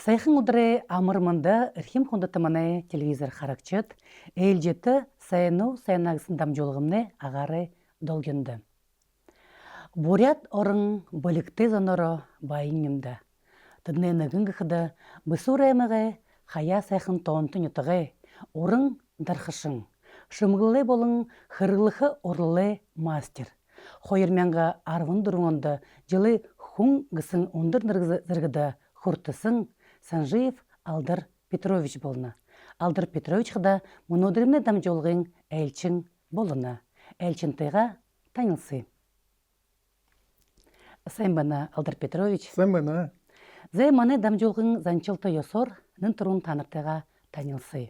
Сайхан өдрөө амарманда эрхэм хүндэтмэнэ телевизор харагчид ээлжэт сайну сайна гэсэн дамжуулгамны агаарэ долгинды. Бурят орон бөлікті зоноро байын юмда. Тыдны нэгін гіхді бұсурамығы хая сайхан тоонтын ютығы орын дархышын. Шымғылы болын хырылығы орлы мастер. Хойырмянға арвын дұрыңынды жылы хун гісін ондыр зіргіді хұртысын Санжиев Алдар Петрович болна. Алдар Петрович қыда мұнодырымны дамжолғын әлчін болына. Әлчін тайға танылсы. Сайын бана Алдар Петрович. Сайын бана. Зай маны дамжолғын занчылты йосор нын тұрын таныртыға танылсы.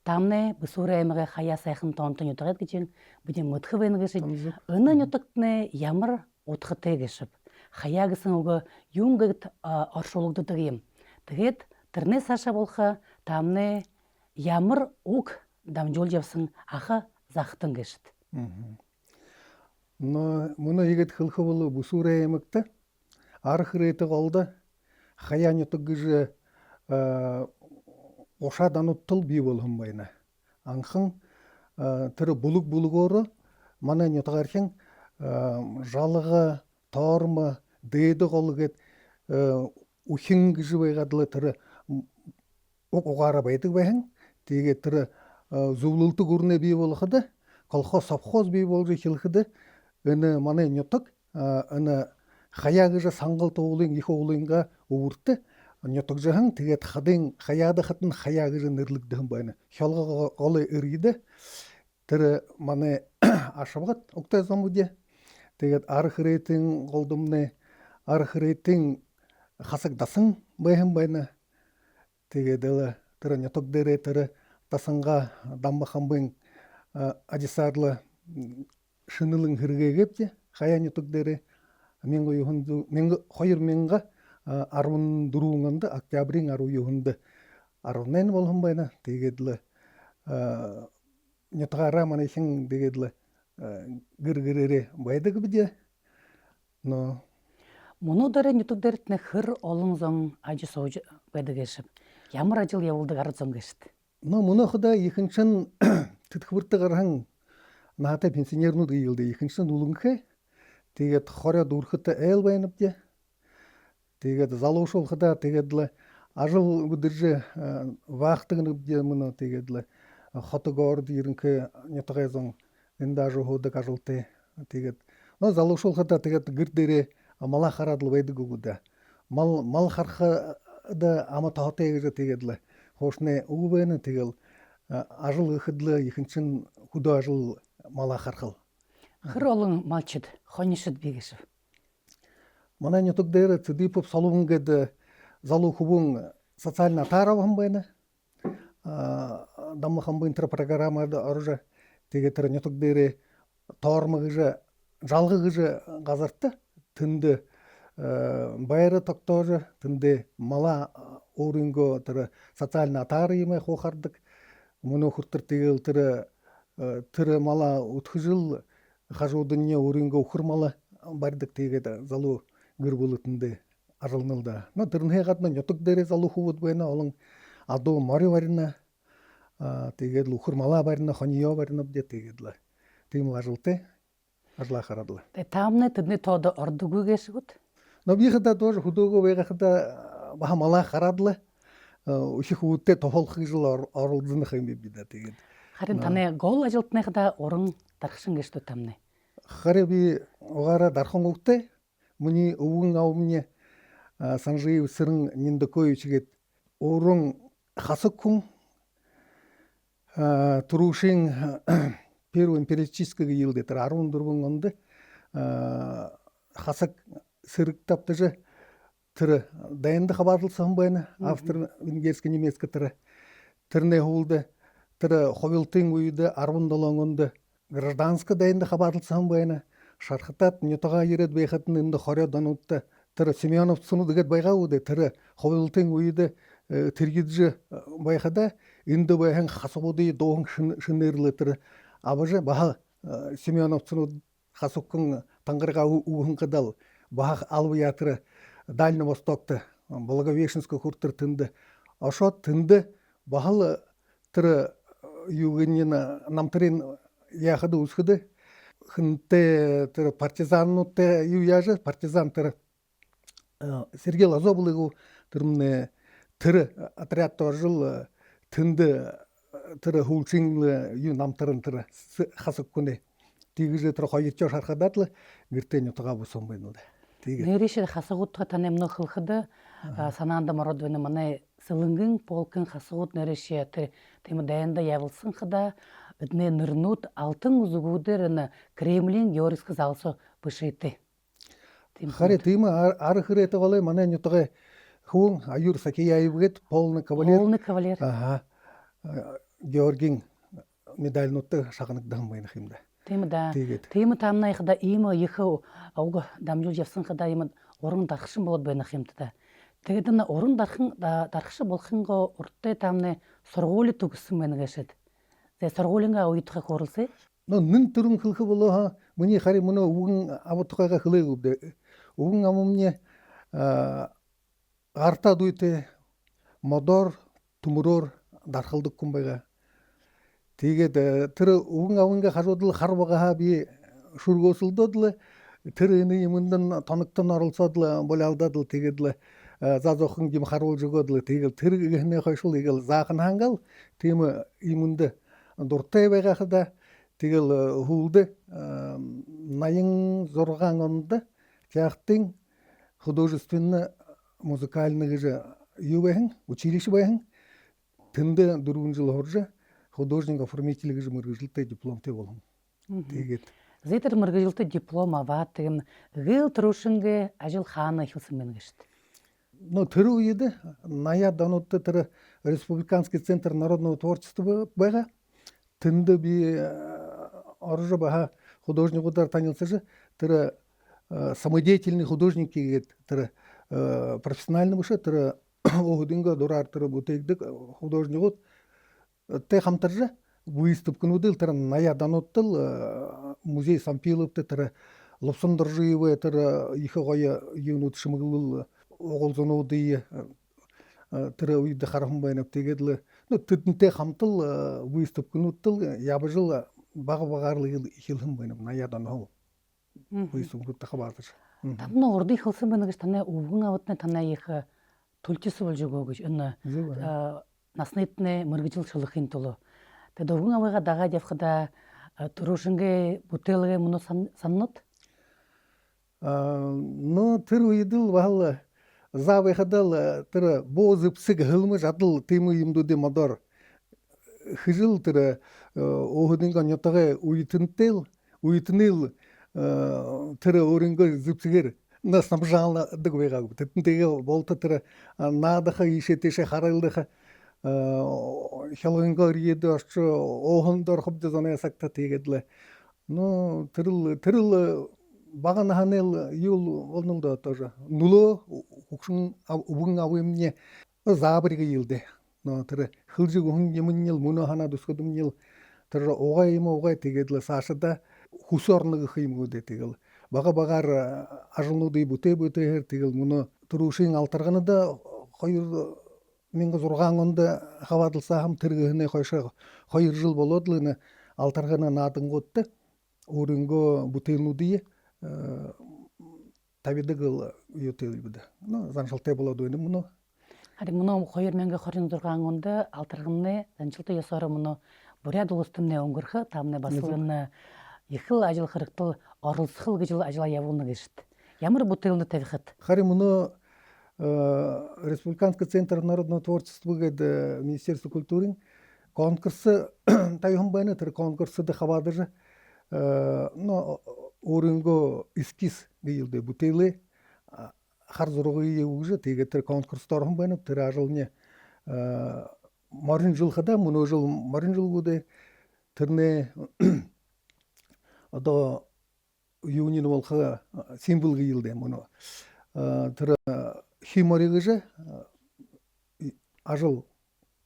Тамны бұсуры әмігі хая сайхын тоонтын ютығат кечен бұден мұтқы бәйін кешіп, үнін ютықтыны ямыр отқыты кешіп. Хая кісін оғы юңгіт аршолуғды тігейм. Тігет тірне саша болға тамны ямыр оқ дамжол жапсын аға зақтын кешіт. Мұны егет қылқы болу бұсуры әмікті арқы реті қалды хая нютық кіжі ошадан ұттыл бей болғым байна. Аңқын түрі бұлық оры, мана нютығаркен жалығы, тармы, дейді қолығет, ұхин кіжі байғадылы түрі оғара байтық байын, теге түрі зұлылты көріне бей болғыды, колхоз совхоз бей болғы келгіді, үні мана нютық, үні хая кіжі саңғыл тоғылың, екі оғылыңға ұғыртты, Нютық жағын тегет қадың қаяды қатын қая кіжі nëрлікдігін байны. Хелғы қолы үрейді, түрі маны ашыбғат ұқтай замуде. Тегет арық рейтің қолдымны, арық рейтің қасық байын байны. Тегет түрі нютық дәрі түрі тасынға дамбақан байын адисарлы шынылың хүрге кепте. Қая нютық дәрі қойыр менға арвын дуруңанды октябрин ару юхунды арвнен болғын байна дегедлі нетғара манайшын дегедлі гір-гірері байдығы біде. Мұны дәрі нетік дәрітіне хыр олың зоң ажы соғы байды кешіп. Ямыр ажыл явылды ғары зоң кешіт. Мұны құда екіншін түтқібірті ғарған нағата пенсионернуды елді екіншін ұлыңқы дегет қоря дұрқыты әл байынып де. Тегеді залушы олқыда тегеділі ажыл бүдіржі вақтығын үбде мұны тегеділі қотығы орды ерінкі нетіғай зоң енді ажы ғудық ажылты тегед. Залушы олқыда тегеді гірдері мала қарадылы байды күгіді. Мал қарқыды ама тағыты егізі тегеділі. Қошыны ұғы бәйіні тегел ажыл ұқыдылы екіншін құды ажыл мала қарқыл. Хыр олың малчыд, хонишыд бегешіп. Мана нютық дәрі цидипов салуңгеді залу хубун социально таравым байны. Даммахан бұйынтыры программады арыжа тегетірі нютық дәрі тауырмығыжы, жалғығыжы ғазыртты. Түнді байыры тоқтаужы, түнді мала орынғы түрі социально тары емей қоқардық. Мұны құрттыр тегел түрі мала ұтқыжыл қажудыне орынғы ұқырмалы бардық тегеді залу гір болытынды ажылнылда. Түрінге қатына нютық дәрі залу хубыд байына олың аду мари барына тегеділ ұқырмала барына, хония барына бде тегеділі. Тегіміл ажылты, ажыла қарадылы. Тамны түдні тоды ордуғы кешігіт? Бейхіда тоже худуғы бейғақыда баға мала қарадылы. Үші хубытте тоғылқы жыл орылдызыны қайын бейді тегеді. Харин таны гол ажылтыны қыда орын дарқышын кешті тамны? Харе би оғара дархон ұқты. Мұны ұғын ауымне Санжиев сырың ненді көйчігет орын қасық күн тұрушың первый империалистический елде тұр арвын дұрбың онды қасық сырық тапты жы түрі дайынды қабадылсың байны автор венгерский немецкий түріне олды түрі ховилтың өйді арвын долоңынды гражданский дайынды қабадылсың байны Шархатат нютаға ерет бейхатын үнді қорядан ұтты. Түрі Семенов сұны дегет байға өді. Түрі қобылтың өйді тергеджі байқада. Үнді байхын қасыбуды доғын шынерлі түрі. Абыжы баға Семенов сұны қасыққын таңғырға ұғын қыдал. Баға алып ятыры Дальний Востокты Благовещенская хуртыр тынды. Ошот тынды бахал тыры югенин намтырын яхады усхыды. Хынте тыры партизаннутте юяжы, партизан тыры Сергей Лазоблыгу тырмне тыры отряд жыл тынды тыры хулчинглы ю намтырын тыры хасык күне. Тигиже тыры хойытчо шархадатлы гиртен ютуга бусон байнылды. Нереше хасыгутқа танемно хылхыды санаанда мородвені мане сылынгын полкын хасыгут нереше темі даянда явылсын хыда үдне нырнут алтын узугудеріні Кремлин Георгиевскі залсо пышыйты. Харе тыймы ары хыреті голай мане нютуга хуң аюр сакияйбыгет полный кавалер. Полный кавалер. Георгин медаль нутты шағынық дағын химда. Темі да. Темі тамнай хыда имы ехі ауғы дамжыл жевсын хыда имы орын дарқышын болады бәйні химді да. Тегедіні орын дарқышы болқынға ұртты тамны сұрғолы түгісін бәйні кәшеді. Сұрғолыңға ойытыға қорылсы? Нын түрін қылқы болу ха, мұне қари мұны уғын абытықаға қылы көбді. Уғын амымне арта дуйты модор, тумурор дарқылдық күнбайға. Тегед тыры уғын ауынға қажудылы қарбаға бі шүргосылдадылы, тырыны емінден танықтан арылсадылы, болы алдадылы тегеділі зазоқын кем қарбол жүгодылы тегел тырыгіне қойшыл егел зақын хангал, темі емінді дұрттай байға қыда тегел хулды найын зорған онды тяқтың художественно музыкальный же юбайын, училище байын, тынды дұруын жыл хоржы, художник-оформитель же мыргыжылты диплом те болым. Зетер мыргыжылты диплом аватым, гыл тұрушынғы ажыл ханы хилсын мен кешті. Тыру еді, ная данутты тыры Республиканский центр народного творчества байға, тынды би оржы баха художник удар танылсы же, тыры самодеятельный художник кегет, тыры профессиональный выше, тыры оғыдынға дұрар тыры бұтегдік художник уд, те хамтар же, выставкын удыл, тыры ная дануттыл музей Сампиловты, тыры Лопсондар жиывы, тыры ихы ғойы юнут шымығылыл оғылзыны удыйы, тыры үйді қарахым байнап тегеділі. Түтінте хамтыл выставкын уттыл, ябы жыл бағы-бағарлы хилхым байнап, наядан ол. Выставкын утты қабардыр. Тамны орды хилсын байнагыш тана уғын авытны тана ехі түлтесі бол жүгөгіш, үні наснетне мыргычыл шылықын тұлы. Теді уғын авыға dağa девқыда тұрушынғы бутылығы мұны саннот? Тыр уйдыл бағылы завайхадал тыры бозып сыг ғылмы жадыл тыймы емдуде мадор. Хыжыл тыры оғыдынған йотағы уйтынтыл тыры орынғы зыпсығыр. Снабжална дыгвайға көп. Тетінтегі болты тыры надыға ешетеше қарайлдыға хелгынға риеді ашчы оғындар құпты зана ясақта тегеділі. Тырыл баған ханел юл олнылда тоже. Нуло ұқшын ұбың ауымне забырға елді. Тыры хылжы ғын емін ел, мұны хана дүскөдім ел. Тыры оғай емі оғай тегеділі сашыда хусорнығы қиым көде тегел. Баға-бағар ажылнуды бұте-бұте тегел мұны тұрушың алтырғаны да қойыр менгі зұрған онды қавадылсағым тіргіғіне қойыр жыл болодылыны алтырғаны надың қотты. Орынғы бұтелнудыйы табиды ғыл үйетел бұды. Заншылтай болады өйні мұны. Мұны қойыр менгі қорын зұрған онды алтырғыны заншылтай есоры мұны бұряд ұлыстымне оңғырқы тамны басылыны ехіл ажыл қырықтыл орылсықыл ғыжыл ажыла явылны кешті. Ямыр бұтылны тәвіқіт? Хари мұны Республиканский центр народного творчества Министерства культуры конкурсы тайым байны тыр конкурсы да хабады же орынго эскиз гейлде бутейлы хар зургы еугы теге тыр конкурс торым байны тыр ажылне марин жылхада мұны жыл марин жыл буде тырне ада юнин волха символ гейлде мұны тыр химорығы же ажыл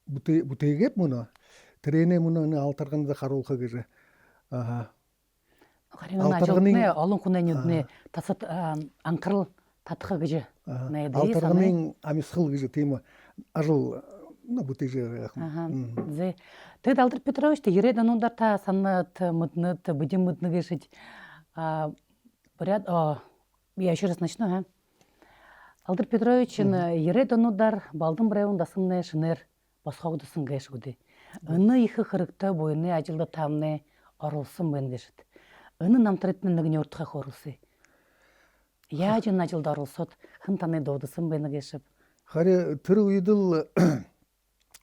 бутегеп мұны тірене мұны алтарғанды қарулқы кежі. Қариңын ажылдыне, олың құнайын үдіне тасат аңқырыл татхы гэж найдаа алтаргын амисхыл гэж тийм ажил бүтээж Зе. Тэгэд Алдар Петрович ирээд онундар та саннат муднат будем мудныгешить. Поряд я еще раз начну. Алдар Петрович ирээд онундар балдын брэвэн дасымны шинээр босхогдсон гэш үдэ. Аны их хэрэгтэй буйны ажилда тамны орулсан байна гэшэд. Аны намтрытны нэгний уртхах орулсан. Яаж энэ ажилд орулсод хэн таны дуудсан байна гэшэв. Хари тэр үед л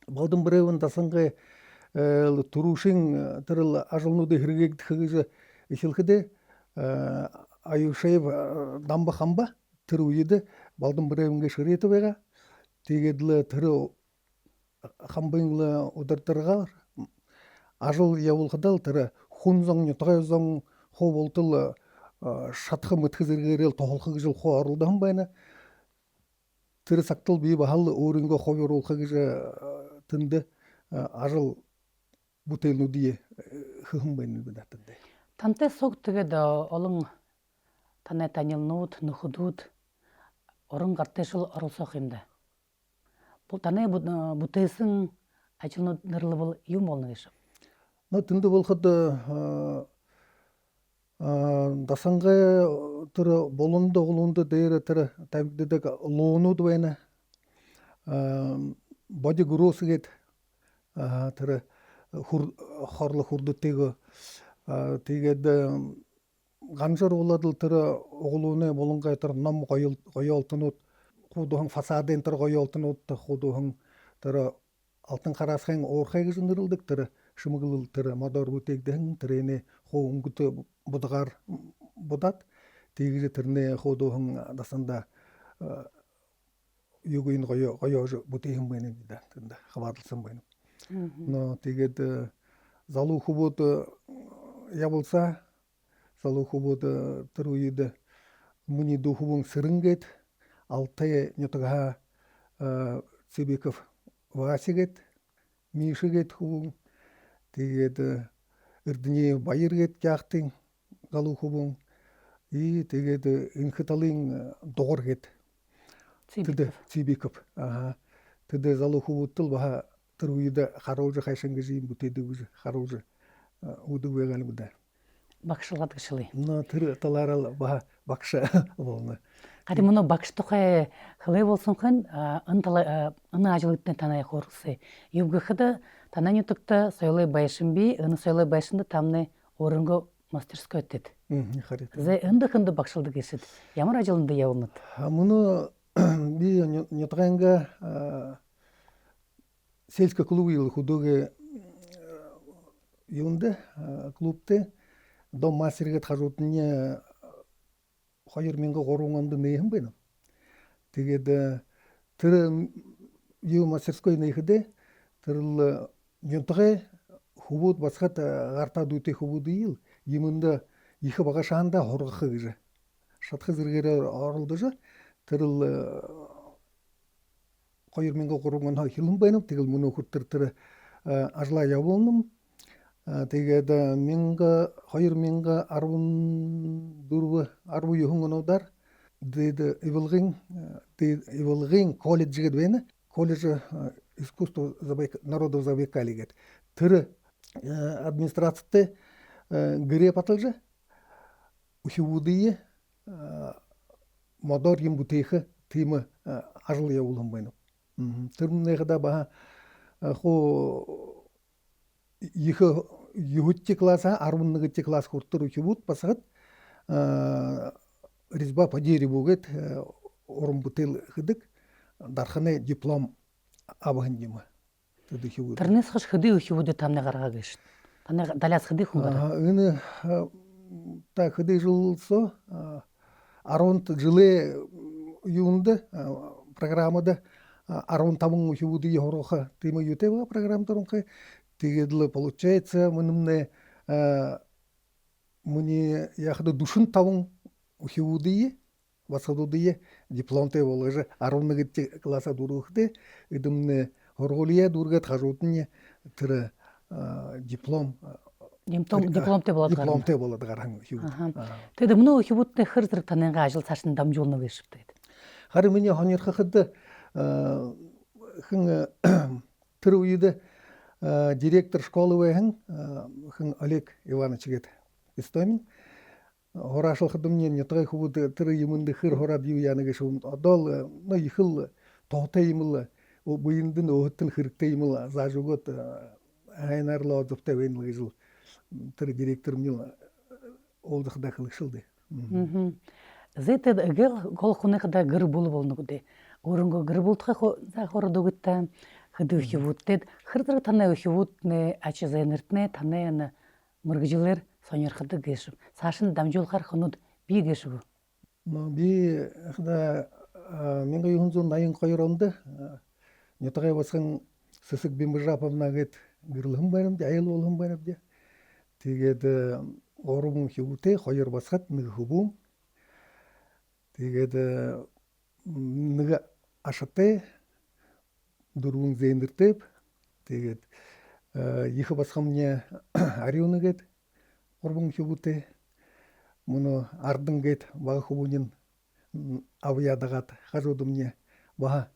балдын брэвэн дасанга турушин тэр ажилнуудыг хэрэгэгдэх гэж эхлэхдээ аюушаев дамба хамба тэр үед балдын брэвэнгээ ширээтэй байгаа. Тэгээд л тэр хамбын удардаргаар ажил явуулхадал тэр хүнзон нютгайзон хуу болтол шатхы мэтгэ зэрэгээрэл тоолох гэж хуу оролдсон байна. Тэр сактал бий бахал өөрөнгөө ховёруулах гэж тэнд ажил бүтээлнүүдийг хөм байна бидатанд. Тантай суг тэгээд олон танай танилнууд нөхөдүүд орон гартешил оролцох юм да. Бұл танай бүтээсэн ажилнууд нэрлэвэл юм болно гэж. Тэнд болоход дасанга тэр болонд оглонд дээр тэр тавигддаг луунууд байна. Боди гөрөөсгээд тэр хорлох хүрдтэйг тэгээд ганжруулаад тэр оглооны болонгай тэр ном гоёолтнууд худухан фасадын тэр гоёолтнууд худухан тэр алтан хараасхын уурхай гэж нэрлэдэг тэр шимэглэл тэр модор бүтээгдэн тэрний хуу өнгөт будгаар будаад тэгж тэрний худухан дасанда юугийн гоёо бүтээн байна гэдэг тэнд хаваарлсан байна. Но тэгээд залуу хүмүүс явуулса залуу хүмүүс тэр үед миний дөхөвөн сэрэнгээд алтай нютгаа Цибиков Васигэд Мишигэд хүн тэгээд Эрдэнэ Баяргэд яахтын залуу хүмүүс тэгээд Инхталын дугуургэд Цибиков тэгээд залуу хүмүүстэл баха тэр үед харуулж хайшин гэж юм бүтээдэг гэж харуулж үдэг байгаа юм да. Багшлаад гэшли. Тэр талаараа баха багш болно. Хари мөн багш тухай хлээ болсон хэн аны ажлуудны танай хорхсы. Югхэд танай нутагта соёлын байшин би аны соёлын байшинда тамны өрөнгө мастерской өтөд. Хари. Зэ эндхэнд багшилдаг гэсэд ямар ажланд явнад? Мөн би нютганга сельский клуб художественный юунда клубте дом мастергээд хажуудны 2003 онд нээхэн байна. Тэгээд тэр юу мастерской нээхдээ тэр л нютгай хөвүүд басхад гартаа дүүтэй хөвүүд ил юмд их багашаанда хоргох гэж шатх зэрэгээрээ оролдож тэр л 2003 он хэлэн байна. Тэгэл мөн хуртэр тэр ажлаа явуулнам. Тэгээд 2014 19 оноор дэд Иволгын колледж гээд байна. Колледж искусство народов Забайкалья гээд тэр администрацтэй гэрээ баталж ухивуудын модор юм бүтээх тийм ажил явуулсан байна. Тэрнийхээ ба хоо их юутти класса 11 класс хүртэр ухивууд басгаад резьба по дереву гээд уран бүтээл хэдэг дарханы диплом авахын. Тэрнээс хаш хэдий ухивуудад тамны гаргаа гэж. Таны далаас хэдий хүн гараа? Энэ та хэдий жилсо 10 жилээ юунд программада 15 ухивуудын хорох тийм юутэйга программ дөрөнхэ тэгээд л получается мөнмнэ мөний яхад 45 ухивуудын басадуудын дипломтой болгож 11 класса дөрөвдөө эдэмнэ хоргуулия дүргээд хажуудны тэр дипломтой болоод гарсан хивүүд. Тэгээд өмнө хивүүдтэй хэр зэрэг таныгаа ажил цааш нь дамжуулна гэж шивдэг. Хары миний хоньорхахыды хын төр үйді директор школы вэхэн хын Олег Иванович гет Истомин. Хорашылхыдымнен нетгай хубуды тыр емінді хыр хорад ю яныгы шум. Одол ихыл тоғыта емілі. О бұйындың оғыттың хырыкта емілі. Зажугот айнарлы одыпта вейнілгі жыл. Тыр директор мил олдықда қылықшылды. Зетед гел гол хунекда гыр бул болнугуде. Орунго гыр бултха за хородогутта хыды хивуттед хырдыр тана хивутне ачы зайныртне танаяны мыргжилер сонерхыды гешү. Сашын дамжулхар хунуд би гешү. Би хда менга юнзун найын койронды. Нетагай басын сысык бимбыжаповна гет гырлым байрам де айыл олым байрам де. Тегед орум хивуте койор басат ны хубум. Тегед ныга ашатте дурун зейндиртеп тегед ихы басхамне арионы гет орбун хибуте муну ардын гет бага хубунин авиадагат хажудумне бага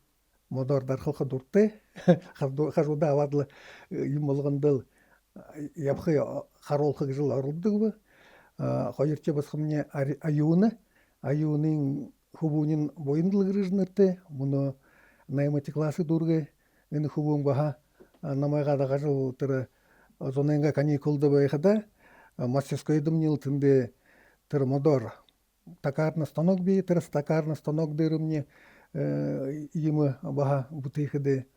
модордар хылхы дуртте хажуда авадлы юмолгандыл япхы харолхы жыл арылдыгы койырче басхамне аюнын хубунин бойындылгырыжнырте муну наймати классы дурге эн хубун баха намайга да жыл тыры зоненга каникулды байхада мастерскойдым нил тынде тыр модор токарный станок би тыр токарный станок дырымне имы баха бутыхыды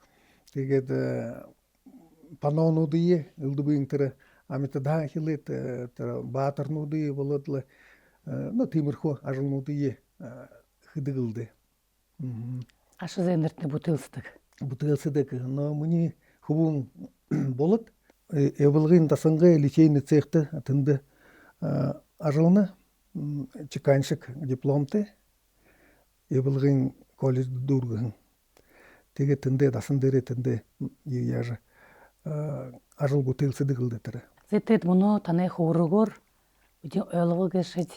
тегед панонудые ылдыбын тыры амитада хилет тыр батырнудые болодлы ну тимирхо ажылнудые хыдыгылды. Ашы зайныртне бутылсыдык. Бутылсыдык, но мені хубун болот. Эвылгын тасыңғы личейный цехты тынды ажылны чеканщик дипломты. Эвылгын колледж дургын. Теге тынды тасындыры тынды яжы ажыл бутылсыдыгылды тыры. Зетет муну тане хоругор үден ойлығы кешет.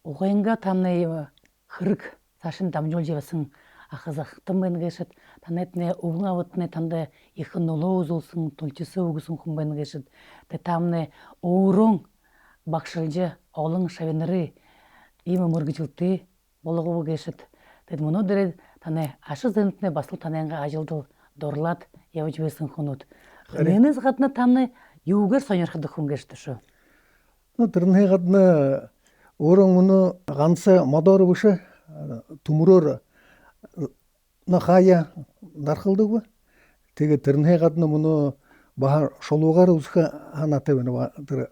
Оғайынға тамны хырык сашын дамжол жевасың ахызақтым бен кешет. Танетне уғыңа өтіне танда ихын олу ұзылсың, тұлчысы ұғысын құм бен кешет. Те тамны оғырың бақшылжы олың шавенері имы мұргычылты болығы кешет. Те мұны дәред тане ашы зентіне басыл танайынға ажылдыл дорлат явы жевесің құнуд. Меніз қатына тамны югер сонерхыды құн кешті шу. Тырнай қатына орын мұны ғансы мадары бұшы тумурор нахая дархылды бу. Теге тырнай қатына мұны бағар шолуғар ұзықы ханаты бәні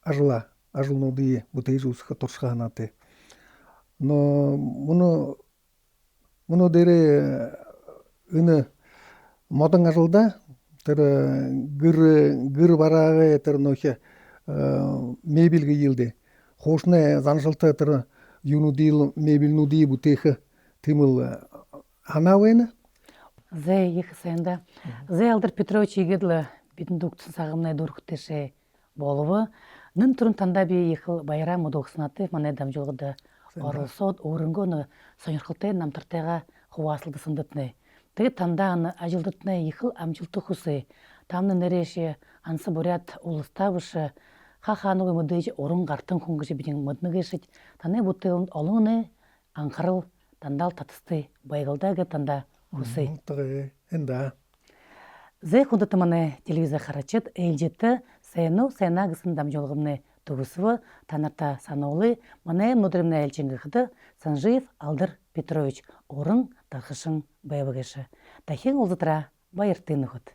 ажыла, ажылнуды бұтайжы ұзықы тұршыға ханаты. Но мұны дәрі үні мадың ажылда гыр барағы нөхе мебелгі елді. Хошны занжылты юну дил мебелну ди бутехы тымыл ханавайны. Зэ ехы сайында. Зэ Алдар Петрович егедлі бетін дуктын сағымнай дұрқыттеше болуы. Нын тұрын танда бе ехыл байрам удоқсынаты мане дамжылғыды орылсод орынгоны сонырқылтай намтыртайға хуасылды сындытны. Теге танда аны ажылдытны ехыл амчылты хусы. Тамны нереші ансы бурят улыставышы хахануғы мұдайжы орын ғартын құңғыжы біден мұдны кешет. Таны бұттығын олыңыны аңқарыл тандал татысты байгылдағы танда хусы. Зэ құндыты маны телевизор қарачет әйілжетті сәйну сәйна ғысын дамжолғымны тұғысывы танарта санаулы маны мұдырымны әлченгі қыды Санжиев Алдар Петрович орын тақышын байбы кеші. Тахен олзытыра байыртыны құд.